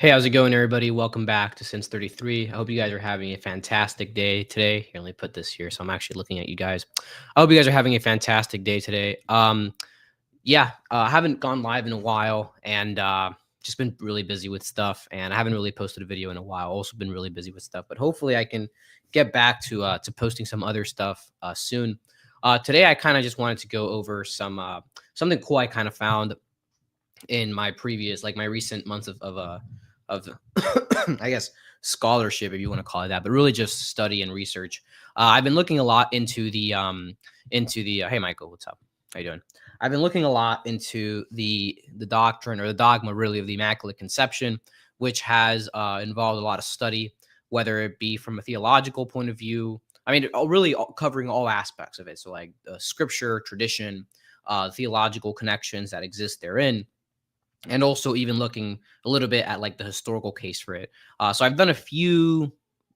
Hey, how's it going, everybody? Welcome back to Since 33. I hope you guys are having a fantastic day today. Here, let me put this here, so I'm actually looking at you guys. I hope you guys are having a fantastic day today. I haven't gone live in a while, and just been really busy with stuff, and I haven't really posted a video in a while. Also been really busy with stuff, but hopefully I can get back to posting some other stuff soon. Today, I kind of just wanted to go over something cool I kind of found in my previous, like my recent months of I guess scholarship, if you want to call it that, but really just study and research. I've been looking a lot into the hey Michael, what's up? How you doing? I've been looking a lot into the doctrine or the dogma really of the Immaculate Conception, which has involved a lot of study, whether it be from a theological point of view. I mean, really covering all aspects of it. So like scripture, tradition, theological connections that exist therein, and also even looking a little bit at like the historical case for it. So I've done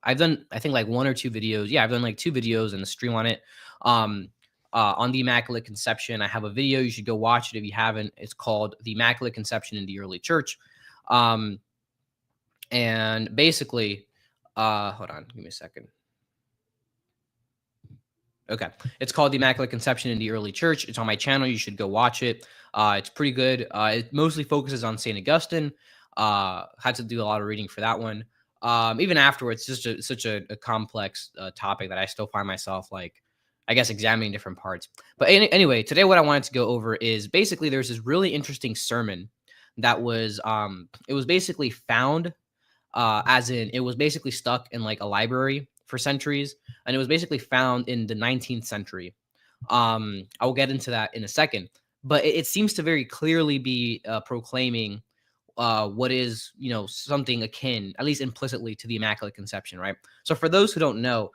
I think like one or two videos. Yeah, I've done like two videos and a stream on it. Um, on the Immaculate Conception, I have a video. You should go watch it if you haven't. It's called "The Immaculate Conception in the Early Church," um, and basically, hold on, give me a second. Okay. It's called The Immaculate Conception in the Early Church. It's on my channel. You should go watch it. It's pretty good. It mostly focuses on St. Augustine. Had to do a lot of reading for that one. Even afterwards, such a complex topic that I still find myself like, I guess, examining different parts. But anyway, today what I wanted to go over is basically there's this really interesting sermon that was it was basically found as in it was basically stuck in like a library for centuries, and it was basically found in the 19th century. I will get into that in a second, but it seems to very clearly be proclaiming what is, something akin, at least implicitly, to the Immaculate Conception, right? So for those who don't know,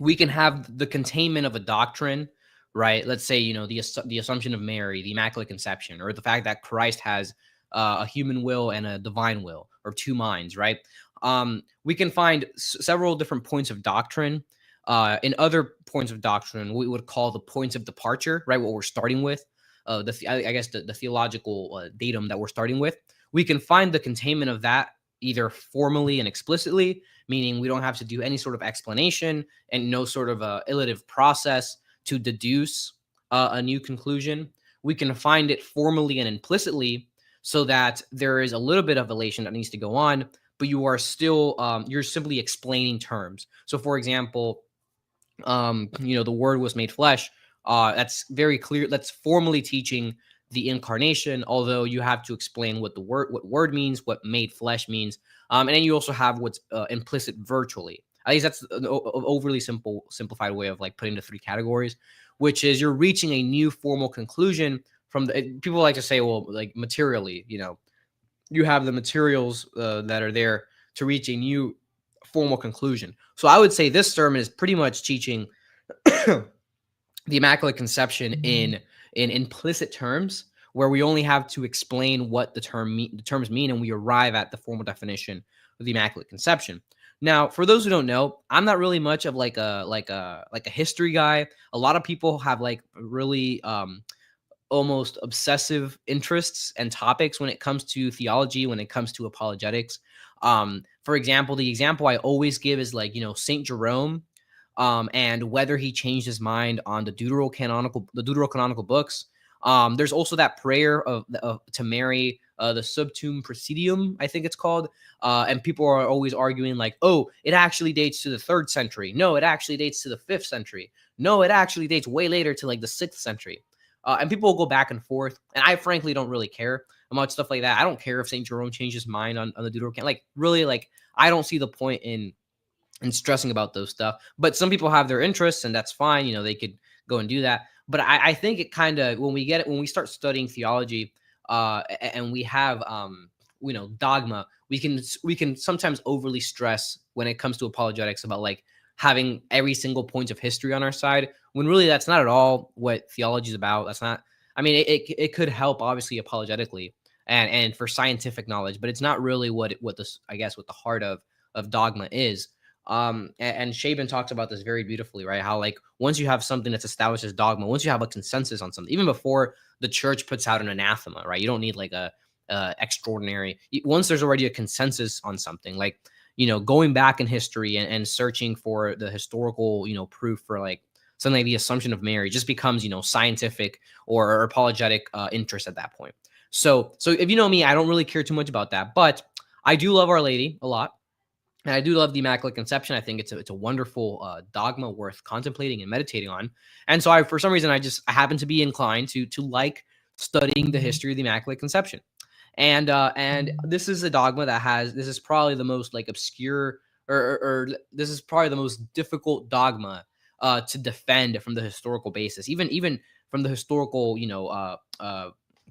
we can have the containment of a doctrine, right? Let's say, the Assumption of Mary, the Immaculate Conception, or the fact that Christ has a human will and a divine will, or two minds, right? We can find several different points of doctrine. In other points of doctrine, we would call the points of departure, right? What we're starting with, I guess the theological datum that we're starting with. We can find the containment of that either formally and explicitly, meaning we don't have to do any sort of explanation and no sort of illative process to deduce a new conclusion. We can find it formally and implicitly, so that there is a little bit of elation that needs to go on, but you are still you're simply explaining terms. So for example, the word was made flesh. That's very clear. That's formally teaching the incarnation, although you have to explain what word means, what made flesh means, and then you also have what's implicit virtually. At least that's an overly simplified way of like putting the three categories, which is you're reaching a new formal conclusion from the people like to say, well, like materially, you have the materials that are there to reach a new formal conclusion. So I would say this sermon is pretty much teaching the Immaculate Conception in implicit terms, where we only have to explain what the terms mean, and we arrive at the formal definition of the Immaculate Conception. Now, for those who don't know, I'm not really much of like a history guy. A lot of people have like really almost obsessive interests and topics when it comes to theology, when it comes to apologetics. For example, the example I always give is like, Saint Jerome, and whether he changed his mind on the deuterocanonical books. There's also that prayer to Mary, the Subtum Presidium, I think it's called. And people are always arguing like, oh, it actually dates to the 3rd century. No, it actually dates to the 5th century. No, it actually dates way later to like the 6th century. And people will go back and forth. And I frankly don't really care about stuff like that. I don't care if St. Jerome changed his mind on the Deuterocanon. Like, really, like, I don't see the point in stressing about those stuff. But some people have their interests, and that's fine. They could go and do that. But I think it kind of, when we start studying theology, and we have dogma, we can sometimes overly stress when it comes to apologetics about like having every single point of history on our side, when really that's not at all what theology is about. That's not, I mean, it could help obviously apologetically and for scientific knowledge, but it's not really what this, I guess, what the heart of dogma is. And Shaban talks about this very beautifully, right? How like once you have something that's established as dogma, once you have a consensus on something, even before the church puts out an anathema, right? You don't need like a extraordinary. Once there's already a consensus on something, like, going back in history and searching for the historical, proof for like something like the Assumption of Mary just becomes, scientific or apologetic interest at that point. So if you know me, I don't really care too much about that, but I do love Our Lady a lot. And I do love the Immaculate Conception. I think it's a wonderful dogma worth contemplating and meditating on. And so for some reason, I happen to be inclined to like studying the history of the Immaculate Conception. And this is a dogma this is probably the most like obscure, or this is probably the most difficult dogma to defend from the historical basis, even from the historical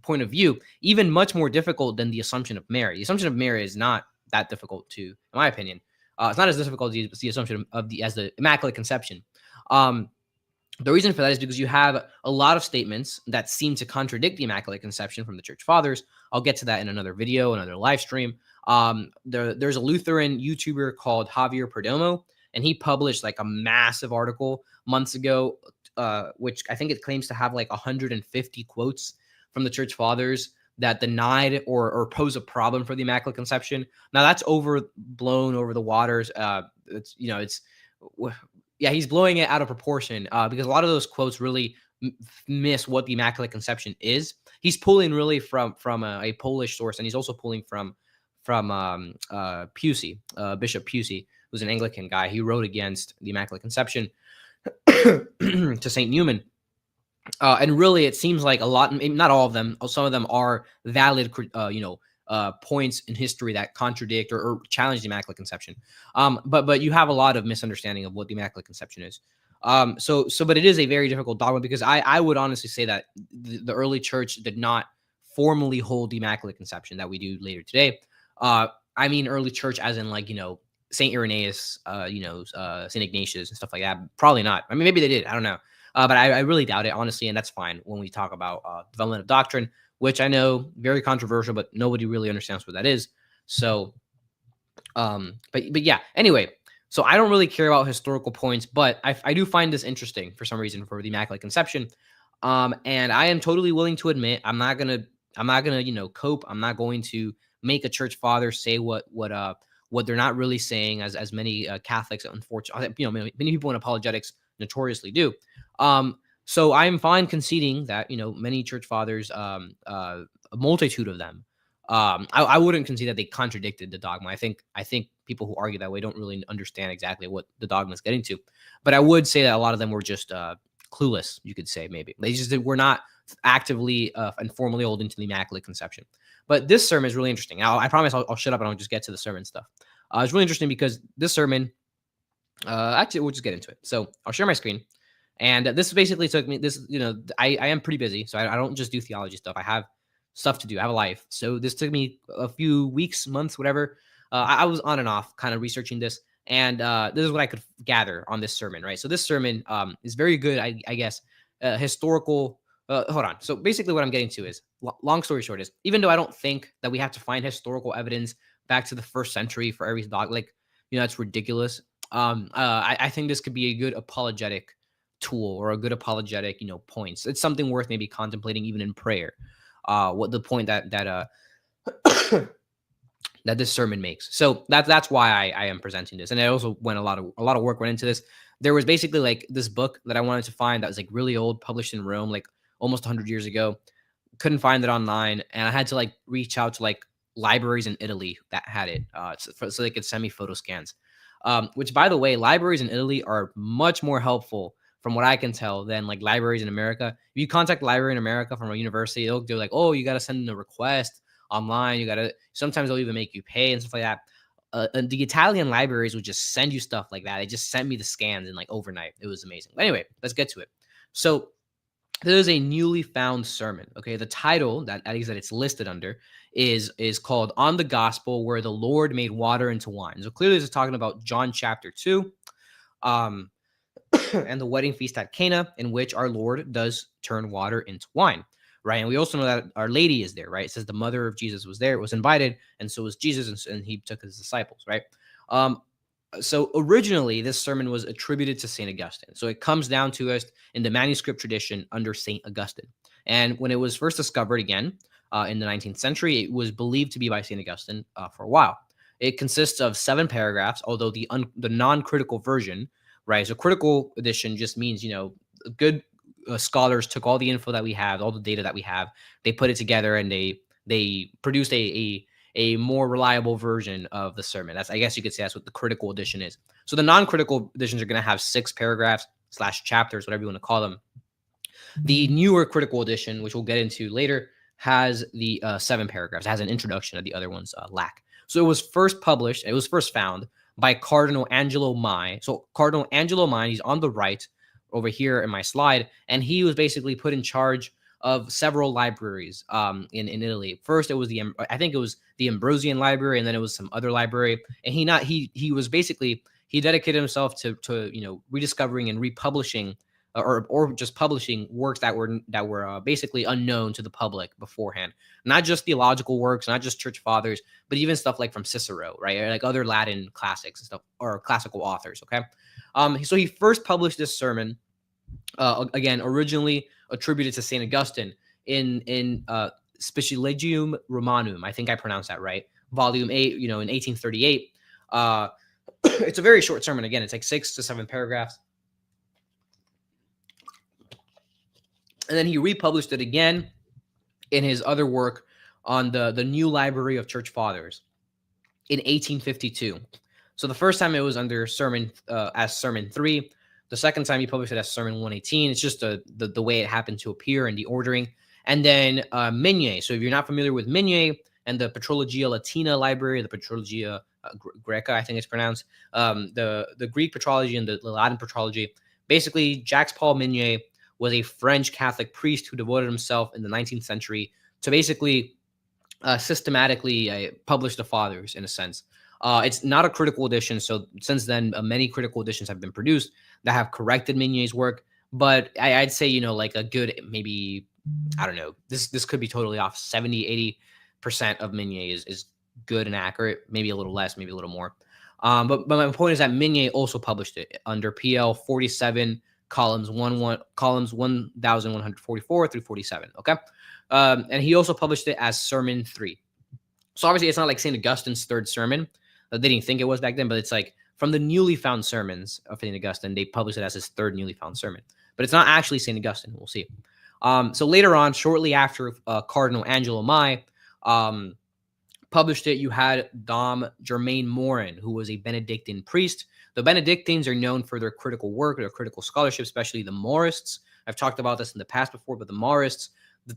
point of view, even much more difficult than the Assumption of Mary. The Assumption of Mary is not that difficult to, in my opinion. It's not as difficult as the Assumption as the Immaculate Conception. The reason for that is because you have a lot of statements that seem to contradict the Immaculate Conception from the Church Fathers. I'll get to that in another video, another live stream. There's a Lutheran YouTuber called Javier Perdomo, and he published like a massive article months ago, which I think it claims to have like 150 quotes from the Church Fathers that denied or pose a problem for the Immaculate Conception. Now that's blown over the waters. He's blowing it out of proportion because a lot of those quotes really miss what the Immaculate Conception is. He's pulling really from a Polish source, and he's also pulling from Pusey, Bishop Pusey, who's an Anglican guy. He wrote against the Immaculate Conception to Saint Newman. And really, it seems like a lot, not all of them, some of them are valid, points in history that contradict or challenge the Immaculate Conception. But you have a lot of misunderstanding of what the Immaculate Conception is. But it is a very difficult dogma because I would honestly say that the early church did not formally hold the Immaculate Conception that we do later today. I mean, early church as in like, Saint Irenaeus, Saint Ignatius and stuff like that. Probably not. I mean, maybe they did. I don't know. But I really doubt it, honestly, and that's fine when we talk about development of doctrine, which I know very controversial, but nobody really understands what that is. So, but yeah. Anyway, so I don't really care about historical points, but I do find this interesting for some reason for the Immaculate Conception, and I am totally willing to admit I'm not gonna cope. I'm not going to make a church father say what they're not really saying, as many Catholics, unfortunately, many people in apologetics notoriously do. So I'm fine conceding that, many church fathers, a multitude of them, I wouldn't concede that they contradicted the dogma. I think people who argue that way don't really understand exactly what the dogma is getting to. But I would say that a lot of them were just clueless, you could say, maybe. They just were not actively and formally holding to the Immaculate Conception. But this sermon is really interesting. Now, I promise I'll shut up and I'll just get to the sermon stuff. It's really interesting because this sermon, actually, we'll just get into it. So I'll share my screen. And this basically took me, I am pretty busy, so I don't just do theology stuff. I have stuff to do. I have a life. So this took me a few weeks, months, whatever. I was on and off kind of researching this. And this is what I could gather on this sermon, right? So this sermon is very good, I guess, historical. Hold on. So basically what I'm getting to is, long story short is, even though I don't think that we have to find historical evidence back to the 1st century for every dog, like, it's ridiculous. I think this could be a good apologetic tool or a good apologetic, points. It's something worth maybe contemplating even in prayer. What the point that that this sermon makes. So that's why I am presenting this. And I also went a lot of work went into this. There was basically like this book that I wanted to find that was like really old, published in Rome, like almost 100 years ago. Couldn't find it online, and I had to like reach out to like libraries in Italy that had it, so they could send me photo scans. Which, by the way, libraries in Italy are much more helpful, from what I can tell, than like libraries in America. If you contact a library in America from a university, they're like, oh, you got to send in a request online. Sometimes they'll even make you pay and stuff like that. And the Italian libraries would just send you stuff like that. They just sent me the scans in like overnight. It was amazing. Anyway, let's get to it. So there is a newly found sermon. Okay, the title that it's listed under is called "On the Gospel Where the Lord Made Water into Wine." So clearly, this is talking about John chapter 2. And the wedding feast at Cana, in which our Lord does turn water into wine, right? And we also know that Our Lady is there, right? It says the mother of Jesus was there, was invited, and so was Jesus, and he took his disciples, right? So originally, this sermon was attributed to St. Augustine. So it comes down to us in the manuscript tradition under St. Augustine. And when it was first discovered again, in the 19th century. It was believed to be by St. Augustine for a while. It consists of 7 paragraphs, although the non-critical version, right? So critical edition just means, good scholars took all the info that we have, all the data that we have, they put it together, and they produced a more reliable version of the sermon. I guess you could say that's what the critical edition is. So the non-critical editions are going to have 6 paragraphs / chapters, whatever you want to call them. The newer critical edition, which we'll get into later, has the 7 paragraphs. It has an introduction that the other ones lack. So it was first published, it was first found by Cardinal Angelo Mai. So Cardinal Angelo Mai, he's on the right over here in my slide, and he was basically put in charge of several libraries in Italy. First, it was I think it was the Ambrosian Library, and then it was some other library. And he was basically, he dedicated himself to rediscovering and republishing or just publishing works that were basically unknown to the public beforehand. Not just theological works, not just church fathers, but even stuff like from Cicero, right? Or like other Latin classics and stuff, or classical authors. Okay, so he first published this sermon, again, originally attributed to St. Augustine in Specialegium Romanum. I think I pronounced that right. Volume 8, in 1838. It's a very short sermon. Again, it's like 6 to 7 paragraphs. And then he republished it again in his other work on the New Library of Church Fathers in 1852. So the first time it was under sermon as Sermon 3. The second time he published it as Sermon 118. It's just the way it happened to appear in the ordering. And then Mignet. So if you're not familiar with Mignet and the Patrologia Latina Library, the Patrologia Greca, I think it's pronounced, the Greek Patrology and the Latin Patrology. Basically, Jacques Paul Mignet was a French Catholic priest who devoted himself in the 19th century to basically systematically publish the fathers, in a sense. It's not a critical edition, so since then, many critical editions have been produced that have corrected Mignet's work. But I'd say, like a good, maybe, I don't know, this could be totally off. 70-80% of Mignet is good and accurate, maybe a little less, maybe a little more. But my point is that Mignet also published it under PL 47, columns 1144 through 47. Okay. And he also published it as Sermon 3. So obviously it's not like St. Augustine's third sermon. They didn't think it was back then, but it's like from the newly found sermons of St. Augustine, they published it as his third newly found sermon. But it's not actually St. Augustine. We'll see. So later on, shortly after Cardinal Angelo Mai published it, you had Dom Germain Morin, who was a Benedictine priest. The Benedictines are known for their critical work, their critical scholarship, especially the Marists. I've talked about this in the past before, but the Marists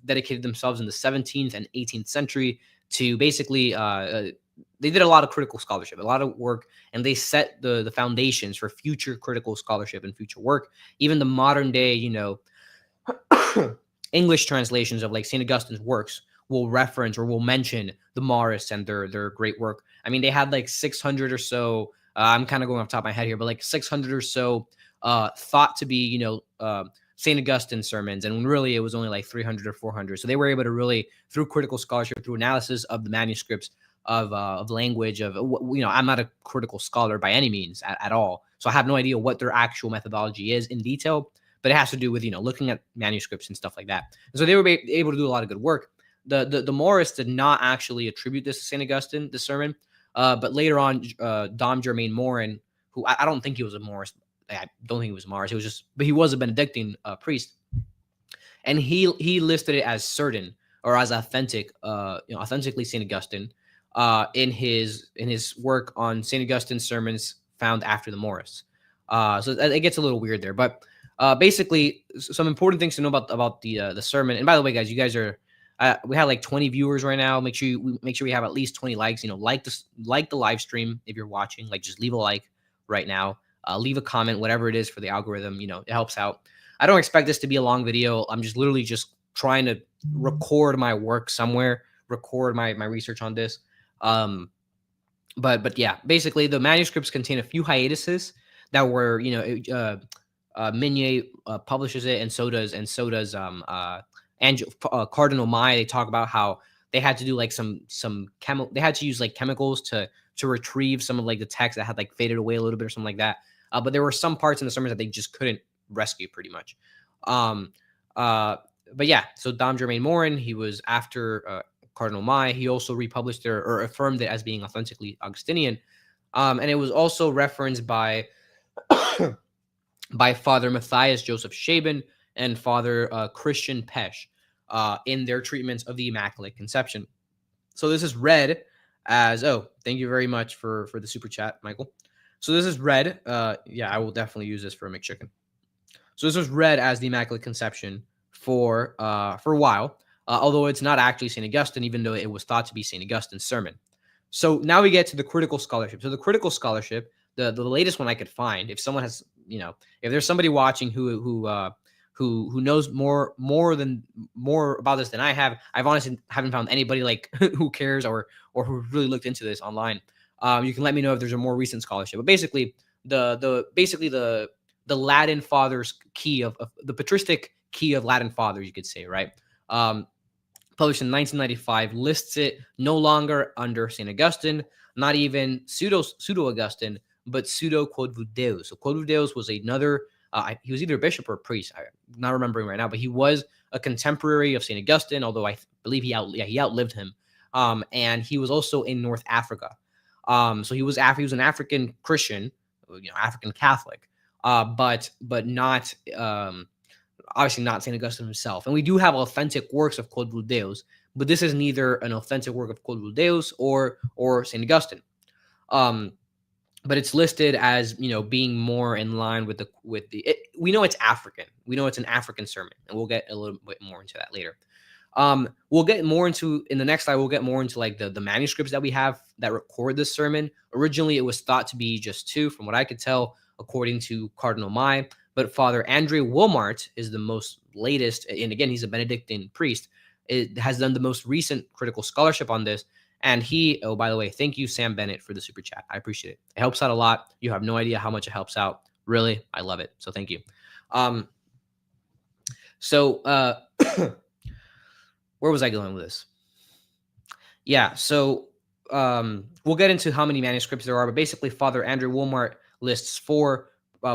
dedicated themselves in the 17th and 18th century to basically, they did a lot of critical scholarship, a lot of work, and they set the foundations for future critical scholarship and future work. Even the modern day, English translations of like St. Augustine's works will reference or will mention the Marists and their great work. I mean, they had like 600 or so, I'm kind of going off the top of my head here, but like 600 or so thought to be, St. Augustine sermons, and really it was only like 300 or 400. So they were able to really, through critical scholarship, through analysis of the manuscripts, of language, I'm not a critical scholar by any means at all. So I have no idea what their actual methodology is in detail, but it has to do with, looking at manuscripts and stuff like that. And so they were able to do a lot of good work. The Marists did not actually attribute this to St. Augustine, the sermon, but later on, Dom Germain Morin, who I don't think he was a Marist. I don't think he was a Marist. But he was a Benedictine priest, and he listed it as certain or as authentic, authentically St. Augustine, in his work on St. Augustine's sermons found after the Marists. So it gets a little weird there, but basically, some important things to know about the sermon. And by the way, guys, you guys are. We have like 20 viewers right now. Make sure we have at least 20 likes. Like the live stream if you're watching. Like, just leave a like right now. Leave a comment, whatever it is for the algorithm. It helps out. I don't expect this to be a long video. I'm just literally just trying to record my work somewhere, record my research on this. But yeah, basically the manuscripts contain a few hiatuses that were, Mignet publishes it, and so does Cardinal Mai. They talk about how they had to do like they had to use like chemicals to retrieve some of like the text that had like faded away a little bit or something like that. But there were some parts in the sermons that they just couldn't rescue pretty much. but yeah, so Dom Germain Morin, he was after Cardinal Mai. He also republished it or affirmed it as being authentically Augustinian. And it was also referenced by by Father Matthias Joseph Shaban and Father Christian Pesch in their treatments of the Immaculate Conception. So this is read as, oh, thank you very much for the super chat, Michael. So this is read. Yeah, I will definitely use this for a McChicken. So this was read as the Immaculate Conception for a while, although it's not actually St. Augustine, even though it was thought to be St. Augustine's sermon. So now we get to the critical scholarship. So the critical scholarship, the latest one I could find, if someone has, if there's somebody watching who knows more about this than I have, I've honestly haven't found anybody like who cares or who really looked into this online. You can let me know if there's a more recent scholarship. But basically, the Latin fathers key of the patristic key of Latin fathers, you could say, right? Published in 1995, lists it no longer under St. Augustine, not even pseudo Augustine, but pseudo Quod Deus. So Quod Deus was another, he was either a bishop or a priest. I'm not remembering right now, but he was a contemporary of St. Augustine, although I believe he outlived him. And he was also in North Africa. So he was an African Christian, African Catholic, but not obviously not St. Augustine himself. And we do have authentic works of Quod Deus, but this is neither an authentic work of Quod Deus or St. Augustine. But it's listed as being more in line with we know it's African. We know it's an African sermon, and we'll get a little bit more into that later. We'll get more into in the next slide. We'll get more into like the manuscripts that we have that record this sermon. Originally, it was thought to be just two, from what I could tell, according to Cardinal Mai. But Father Andre Wilmart is the most latest, and again, he's a Benedictine priest. It has done the most recent critical scholarship on this. And he, oh, by the way, thank you, Sam Bennett, for the super chat. I appreciate it. It helps out a lot. You have no idea how much it helps out. Really, I love it. So thank you. Where was I going with this? Yeah, so we'll get into how many manuscripts there are, but basically Father Andrew Wilmart lists four.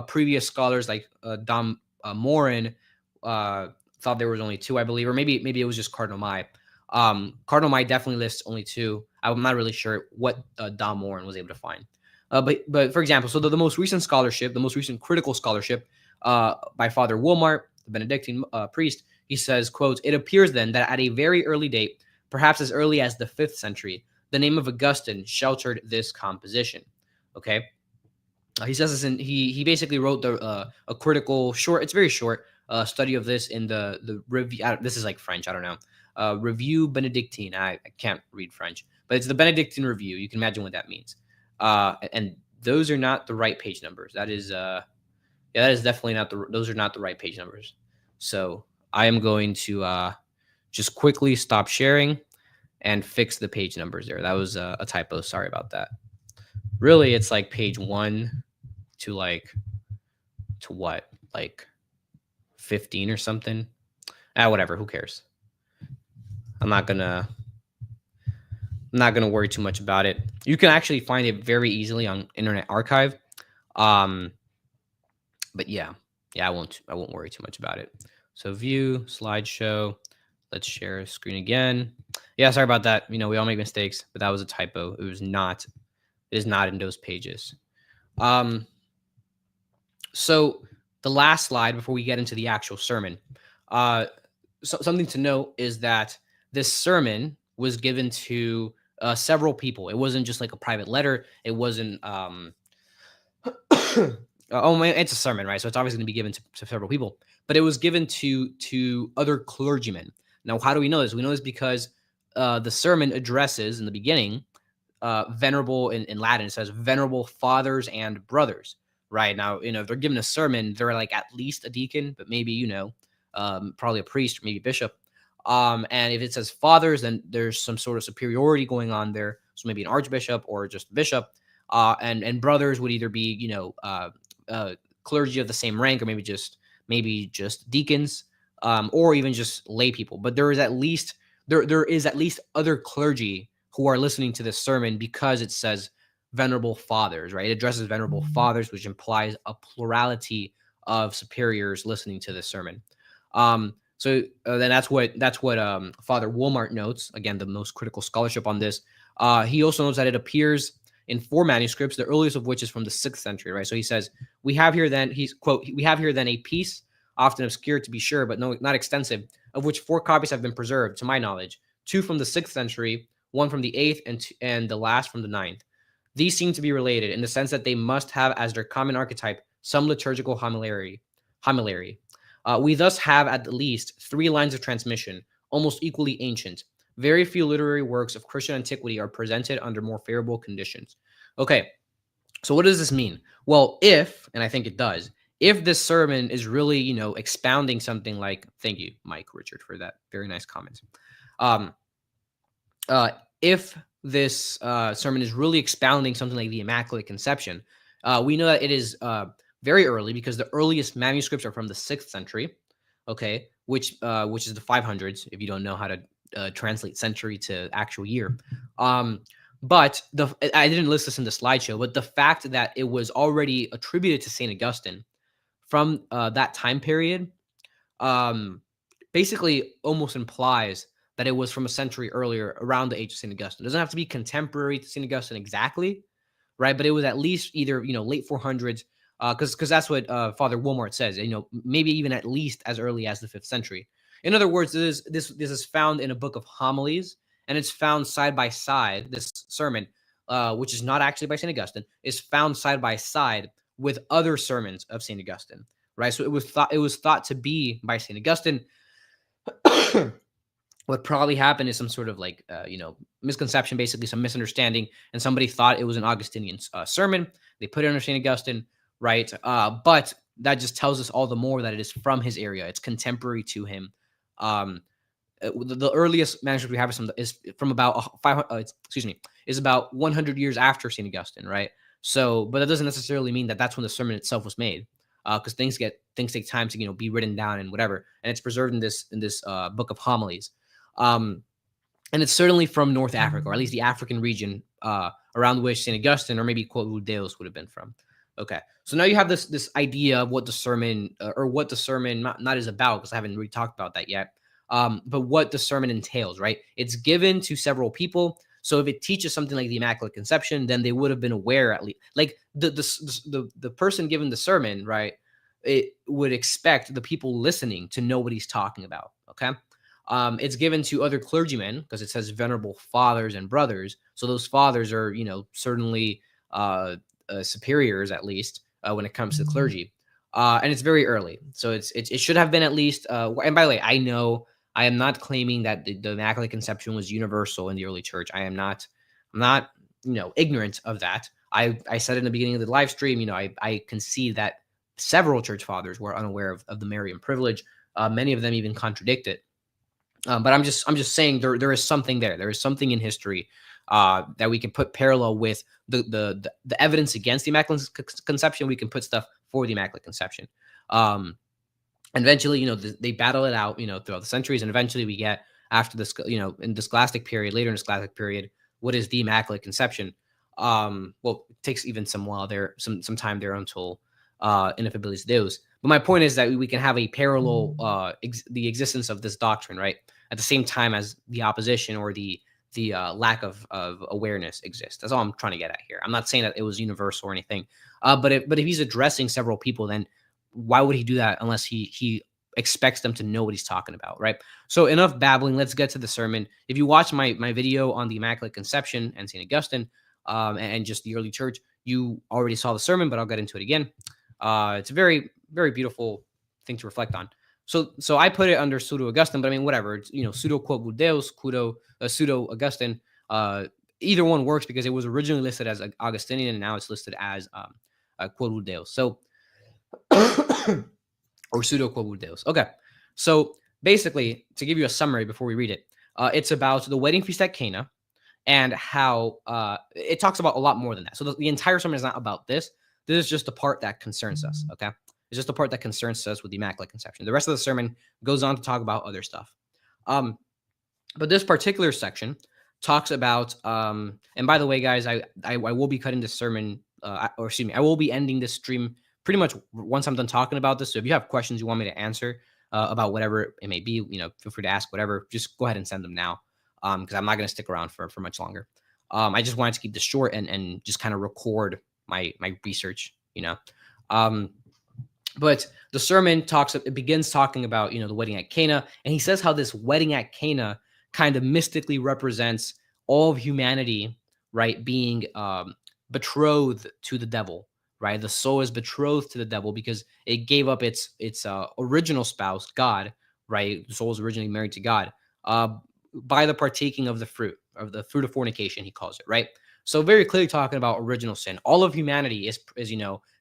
Previous scholars like Dom Morin thought there was only two, I believe, or maybe it was just Cardinal Mai. Cardinal Mai definitely lists only two. I'm not really sure what Dom Morin was able to find. But for example, so the most recent scholarship, the most recent critical scholarship by Father Wilmart, the Benedictine priest, he says, quote, "It appears then that at a very early date, perhaps as early as the 5th century, the name of Augustine sheltered this composition." Okay. He says this he basically wrote a critical short, it's very short, study of this in the review. This is like French, I don't know. Review Benedictine. I can't read French, but it's the Benedictine Review. You can imagine what that means. And those are not the right page numbers. That is definitely not those are not the right page numbers. So I am going to just quickly stop sharing and fix the page numbers there. That was a typo. Sorry about that. Really, it's like page 1 to what? Like 15 or something? Whatever. Who cares? I'm not gonna worry too much about it. You can actually find it very easily on Internet Archive. But yeah, I won't worry too much about it. So view slideshow. Let's share a screen again. Yeah, sorry about that. We all make mistakes, but that was a typo. It is not in those pages. So the last slide before we get into the actual sermon. Something to note is that this sermon was given to several people. It wasn't just like a private letter. It wasn't. It's a sermon, right? So it's obviously going to be given to several people. But it was given to other clergymen. Now, how do we know this? We know this because the sermon addresses in the beginning, venerable in Latin. It says venerable fathers and brothers. Right now, if they're given a sermon, they're like at least a deacon, but maybe probably a priest or maybe a bishop. And if it says fathers, then there's some sort of superiority going on there. So maybe an archbishop or just a bishop. And brothers would either be clergy of the same rank, or maybe just deacons, or even just lay people. But there is at least other clergy who are listening to this sermon because it says venerable fathers, right? It addresses venerable fathers, which implies a plurality of superiors listening to this sermon. So then that's what Father Walmart notes. Again, the most critical scholarship on this. He also notes that it appears in 4 manuscripts, the earliest of which is from the 6th century, right? So he says, we have here then, he's quote, we have here then a piece, often obscure to be sure, but no, not extensive, of which 4 copies have been preserved, to my knowledge, 2 from the 6th century, 1 from the 8th, and the last from the 9th. These seem to be related in the sense that they must have as their common archetype some liturgical homilary. We thus have at least 3 lines of transmission, almost equally ancient. Very few literary works of Christian antiquity are presented under more favorable conditions. Okay, so what does this mean? Well, if, and I think it does, if this sermon is really, expounding something like, thank you, Mike Richard, for that very nice comment. Um, if this sermon is really expounding something like the Immaculate Conception, we know that it is very early because the earliest manuscripts are from the 6th century, okay, which is the 500s, if you don't know how to translate century to actual year. But I didn't list this in the slideshow, but the fact that it was already attributed to St. Augustine from that time period basically almost implies that it was from a century earlier, around the age of St. Augustine. It doesn't have to be contemporary to St. Augustine exactly, right? But it was at least either, late 400s, because that's what Father Wilmart says, maybe even at least as early as the 5th century. In other words, this is found in a book of homilies, and it's found side by side. This sermon, which is not actually by St. Augustine, is found side by side with other sermons of St. Augustine, right? So it was thought to be by St. Augustine. What probably happened is some sort of misconception, basically some misunderstanding, and somebody thought it was an Augustinian sermon. They put it under St. Augustine, right? But that just tells us all the more that it is from his area. It's contemporary to him. The earliest manuscript we have is from about 500. Is about 100 years after St. Augustine, right? So, but that doesn't necessarily mean that that's when the sermon itself was made, because things take time to be written down and whatever, and it's preserved in this book of homilies. And it's certainly from North Africa, or at least the African region around which St. Augustine or maybe quote Deus would have been from. Okay, so now you have this idea of what the sermon not is about, because I haven't really talked about that yet. But what the sermon entails, right? It's given to several people. So if it teaches something like the Immaculate Conception, then they would have been aware, at least, like the person given the sermon, right? It would expect the people listening to know what he's talking about. Okay. It's given to other clergymen because it says venerable fathers and brothers. So those fathers are, certainly superiors, at least when it comes to clergy. And it's very early. So it should have been at least. And by the way, I know I am not claiming that the Immaculate Conception was universal in the early church. I'm not, ignorant of that. I said in the beginning of the live stream, I concede that several church fathers were unaware of the Marian privilege. Many of them even contradict it. But I'm just saying there is something there. There is something in history that we can put parallel with the evidence against the Immaculate Conception. We can put stuff for the Immaculate Conception. Eventually, they battle it out, throughout the centuries, and eventually we get after this, in the Scholastic period, later in the Scholastic period, what is the Immaculate Conception? Well, it takes even some while there, some time there until Ineffabilis Deus. But my point is that we can have a parallel, the existence of this doctrine, right, at the same time as the opposition or the lack of awareness exists. That's all I'm trying to get at here. I'm not saying that it was universal or anything, but if he's addressing several people, then why would he do that unless he expects them to know what he's talking about, right? So enough babbling. Let's get to the sermon. If you watch my video on the Immaculate Conception and St. Augustine and just the early church, you already saw the sermon, but I'll get into it again. It's a very, very beautiful thing to reflect on. So I put it under pseudo Augustine, but I mean, whatever. It's, pseudo quod Deus, pseudo Augustine. Either one works because it was originally listed as Augustinian, and now it's listed as quod Deus. So or pseudo quod Deus. Okay. So basically, to give you a summary before we read it, it's about the wedding feast at Cana and how it talks about a lot more than that. So the entire sermon is not about this. This is just the part that concerns us. Okay. It's just the part that concerns us with the Immaculate Conception. The rest of the sermon goes on to talk about other stuff. But this particular section talks about, and by the way, guys, I will be cutting this sermon, I will be ending this stream pretty much once I'm done talking about this. So if you have questions you want me to answer, about whatever it may be. Feel free to ask whatever. Just go ahead and send them now, because I'm not going to stick around for much longer. I just wanted to keep this short and just kind of record my research. But the sermon begins talking about, the wedding at Cana, and he says how this wedding at Cana kind of mystically represents all of humanity, right, being betrothed to the devil, right? The soul is betrothed to the devil because it gave up its original spouse, God, right? The soul is originally married to God, by the partaking of the fruit of fornication, he calls it, right? So very clearly talking about original sin. All of humanity is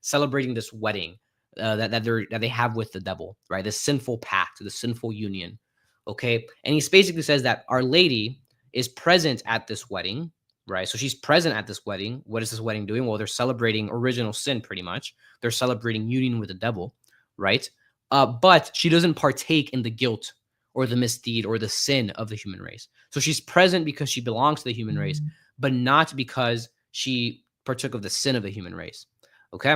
celebrating this wedding that they have with the devil, right? This sinful pact, the sinful union. Okay. And he basically says that Our Lady is present at this wedding, right? So she's present at this wedding. What is this wedding doing? Well, they're celebrating original sin, pretty much. They're celebrating union with the devil, right? But she doesn't partake in the guilt or the misdeed or the sin of the human race. So she's present because she belongs to the human race, but not because she partook of the sin of the human race. Okay.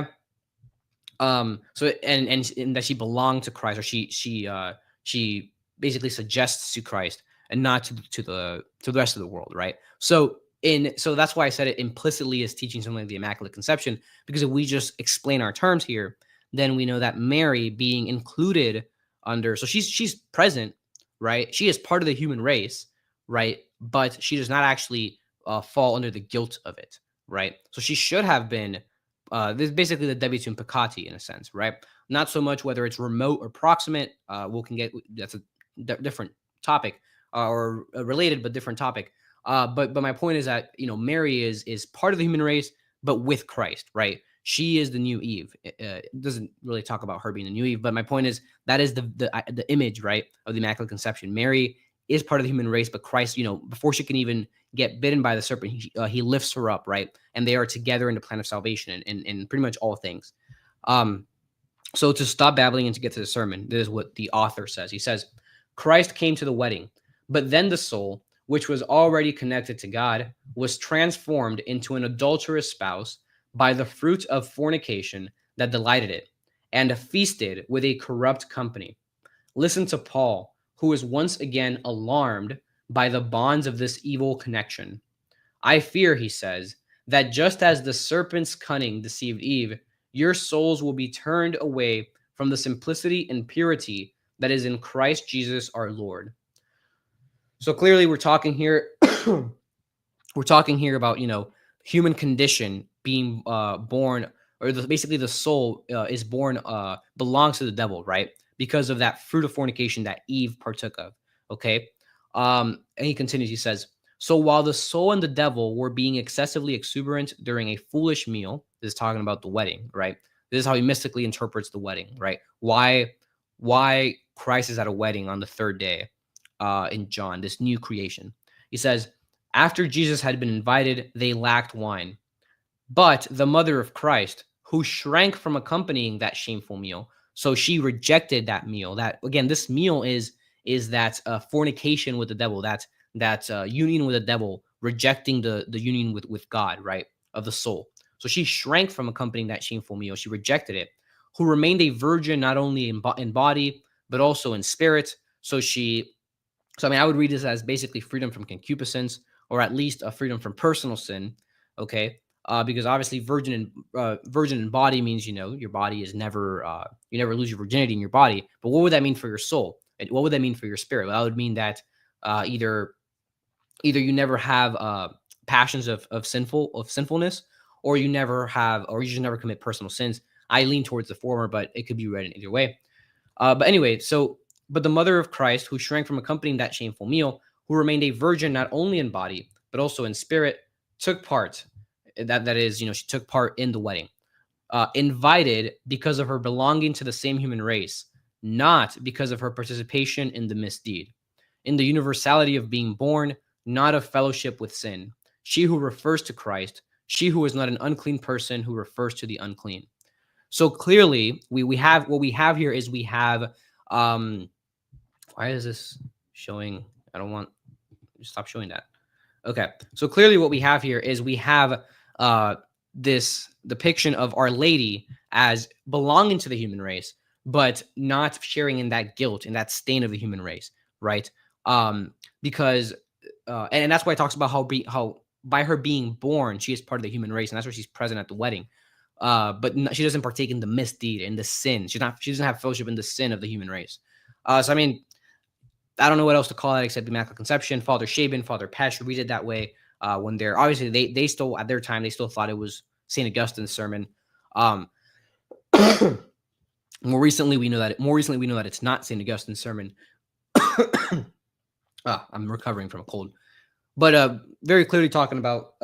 So and that she belonged to Christ, or she basically suggests to Christ and not to the rest of the world, right? So that's why I said it implicitly is teaching something like the Immaculate Conception, because if we just explain our terms here, then we know that Mary being included under, so she's present, right? She is part of the human race, right? But she does not actually fall under the guilt of it, right? So she should have been this is basically the debitum peccati in a sense, right? Not so much whether it's remote or proximate. That's a different topic, or a related but different topic. But my point is that Mary is part of the human race, but with Christ, right? She is the new Eve. It doesn't really talk about her being the new Eve, but my point is that is the image, right, of the Immaculate Conception. Mary is part of the human race, but Christ, before she can even get bitten by the serpent, he lifts her up, right? And they are together in the plan of salvation in pretty much all things. So to stop babbling and to get to the sermon, this is what the author says. He says, Christ came to the wedding, but then the soul, which was already connected to God, was transformed into an adulterous spouse by the fruit of fornication that delighted it, and feasted with a corrupt company. Listen to Paul, who is once again alarmed by the bonds of this evil connection. I fear, he says, that just as the serpent's cunning deceived Eve, your souls will be turned away from the simplicity and purity that is in Christ Jesus our Lord. So clearly we're talking here about, human condition being born, or basically the soul is born, belongs to the devil, right? Because of that fruit of fornication that Eve partook of. Okay. And he continues, he says, so while the soul and the devil were being excessively exuberant during a foolish meal, this is talking about the wedding, right? This is how he mystically interprets the wedding, right? Why Christ is at a wedding on the third day in John, this new creation. He says, after Jesus had been invited, they lacked wine. But the mother of Christ, who shrank from accompanying that shameful meal, so she rejected that meal. That, again, this meal is that fornication with the devil, that union with the devil, rejecting the union with God, right, of the soul. So she shrank from accompanying that shameful meal. She rejected it. Who remained a virgin not only in body but also in spirit. So I would read this as basically freedom from concupiscence, or at least a freedom from personal sin. Okay. Because obviously virgin in body means, your body is never, you never lose your virginity in your body. But what would that mean for your soul? What would that mean for your spirit? Well, that would mean that either you never have passions of sinfulness, or you just never commit personal sins. I lean towards the former, but it could be read in either way. But anyway, but the mother of Christ, who shrank from accompanying that shameful meal, who remained a virgin not only in body but also in spirit, took part. That is, she took part in the wedding, invited because of her belonging to the same human race, not because of her participation in the misdeed, in the universality of being born, not of fellowship with sin. She who refers to Christ, she who is not an unclean person who refers to the unclean. So clearly, we have what we have here is we have. Why is this showing? I don't want. Stop showing that. Okay, so clearly what we have here is we have this depiction of Our Lady as belonging to the human race, but not sharing in that guilt and that stain of the human race, right? Because and that's why it talks about how by her being born, she is part of the human race, and that's why she's present at the wedding. But she doesn't partake in the misdeed and the sin. She doesn't have fellowship in the sin of the human race. So I mean, I don't know what else to call it except the Immaculate Conception. Father Shaban, Father Pesh read it that way. When they're obviously they still at their time they still thought it was Saint Augustine's sermon. Um, more recently we know that it's not Saint Augustine's sermon. I'm recovering from a cold, but very clearly talking about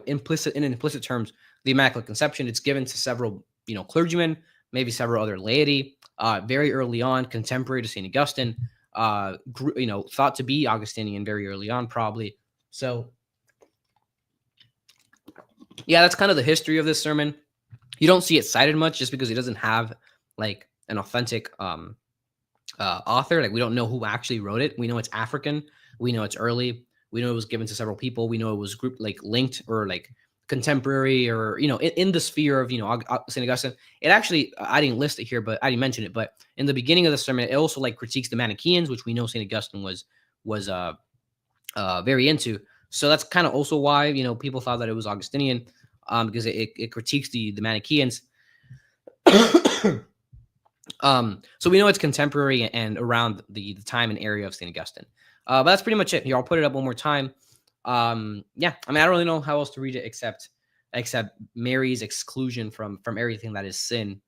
implicit terms the Immaculate Conception. It's given to several clergymen, maybe several other laity, very early on, contemporary to Saint Augustine. Thought to be Augustinian very early on, probably. So, yeah, that's kind of the history of this sermon. You don't see it cited much just because it doesn't have like an authentic author. Like we don't know who actually wrote it. We know it's African. We know it's early. We know it was given to several people. We know it was linked or like contemporary or in the sphere of Saint Augustine. It actually I didn't list it here, but I didn't mention it. But in the beginning of the sermon, it also like critiques the Manichaeans, which we know Saint Augustine was very into. So that's kind of also why people thought that it was Augustinian, because it critiques the Manichaeans. So we know it's contemporary and around the time and area of Saint Augustine. But that's pretty much it. Here, I'll put it up one more time. Yeah, I mean, I don't really know how else to read it except Mary's exclusion from everything that is sin,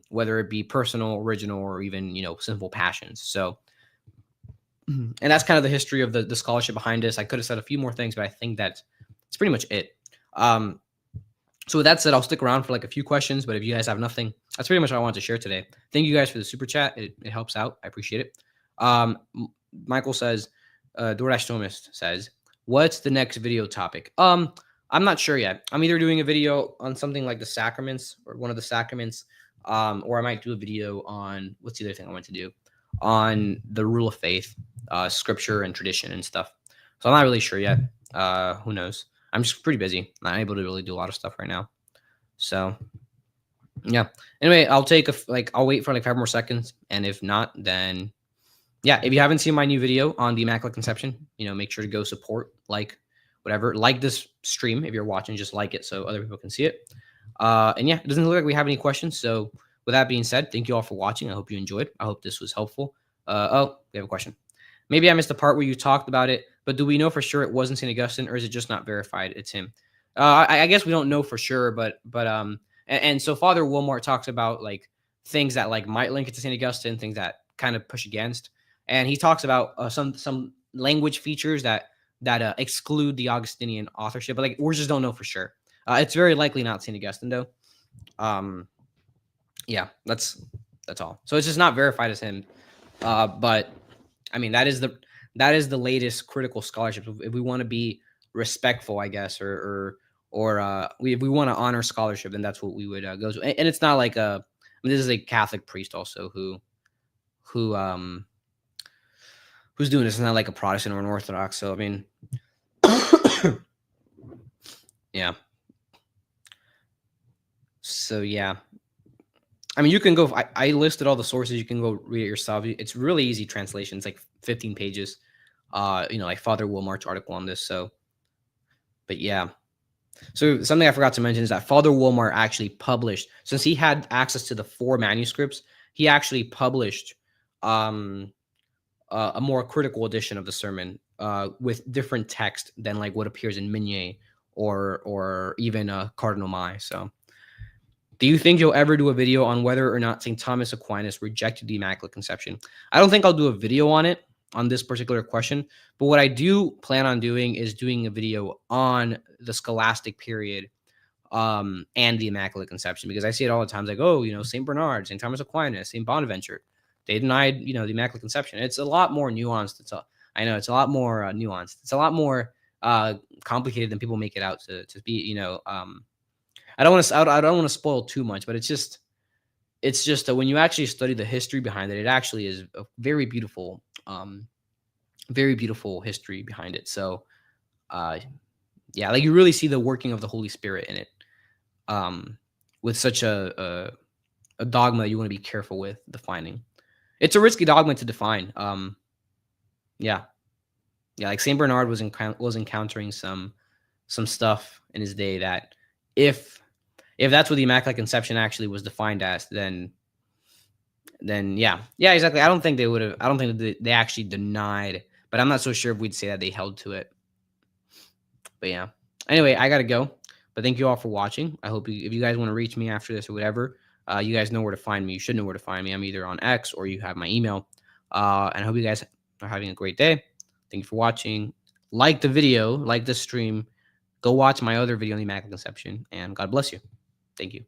whether it be personal, original, or even sinful passions. So, and that's kind of the history of the scholarship behind this. I could have said a few more things, but I think that's pretty much it. So with that said, I'll stick around for like a few questions, but if you guys have nothing, that's pretty much what I wanted to share today. Thank you guys for the super chat. It helps out. I appreciate it. Michael says, DoorDash Thomist says, what's the next video topic? I'm not sure yet. I'm either doing a video on something like the sacraments or one of the sacraments, or I might do a video on, what's the other thing I want to do? On the rule of faith, scripture and tradition and stuff. So I'm not really sure yet. Who knows? I'm just pretty busy. Not able to really do a lot of stuff right now. So, yeah. Anyway, I'll wait for like 5 more seconds. And if not, then, yeah, if you haven't seen my new video on the Immaculate Conception, make sure to go support, whatever. Like this stream. If you're watching, just like it so other people can see it. And yeah, it doesn't look like we have any questions. So with that being said, thank you all for watching. I hope you enjoyed. I hope this was helpful. Oh, we have a question. Maybe I missed the part where you talked about it, but do we know for sure it wasn't St. Augustine, or is it just not verified it's him? I guess we don't know for sure, but and so Father Wilmore talks about like things that like might link it to St. Augustine, things that kind of push against, and he talks about some language features that exclude the Augustinian authorship, but like we just don't know for sure. It's very likely not St. Augustine though. Yeah, that's all. So it's just not verified as him, but. I mean, that is the latest critical scholarship. If we want to be respectful, I guess, or if we want to honor scholarship, then that's what we would go to. And it's not like this is a Catholic priest also who's doing this. It's not like a Protestant or an Orthodox. So I mean, yeah. So yeah. I mean, you can go. I listed all the sources. You can go read it yourself. It's really easy translation. It's like 15 pages. Like Father Wilmart's article on this. So, but yeah. So something I forgot to mention is that Father Wilmart actually published, since he had access to the 4 manuscripts, he actually published a more critical edition of the sermon with different text than like what appears in Mignet or even Cardinal Mai. So. Do you think you'll ever do a video on whether or not St. Thomas Aquinas rejected the Immaculate Conception? I don't think I'll do a video on this particular question, but what I do plan on doing is doing a video on the scholastic period and the Immaculate Conception, because I see it all the time. Like, St. Bernard, St. Thomas Aquinas, St. Bonaventure, they denied, the Immaculate Conception. It's a lot more nuanced. I know it's a lot more nuanced. It's a lot more complicated than people make it out to be, I don't want to spoil too much, but it's just that when you actually study the history behind it, it actually is a very beautiful history behind it. So, yeah, like you really see the working of the Holy Spirit in it, with such a a dogma that you want to be careful with defining. It's a risky dogma to define. Yeah, yeah. Like Saint Bernard was encountering some stuff in his day that if that's what the Immaculate Conception actually was defined as, then yeah, exactly. I don't think they would have. I don't think they actually denied, but I'm not so sure if we'd say that they held to it. But yeah. Anyway, I gotta go. But thank you all for watching. I hope if you guys want to reach me after this or whatever, you guys know where to find me. You should know where to find me. I'm either on X or you have my email. And I hope you guys are having a great day. Thank you for watching. Like the video, like the stream. Go watch my other video on the Immaculate Conception, and God bless you. Thank you.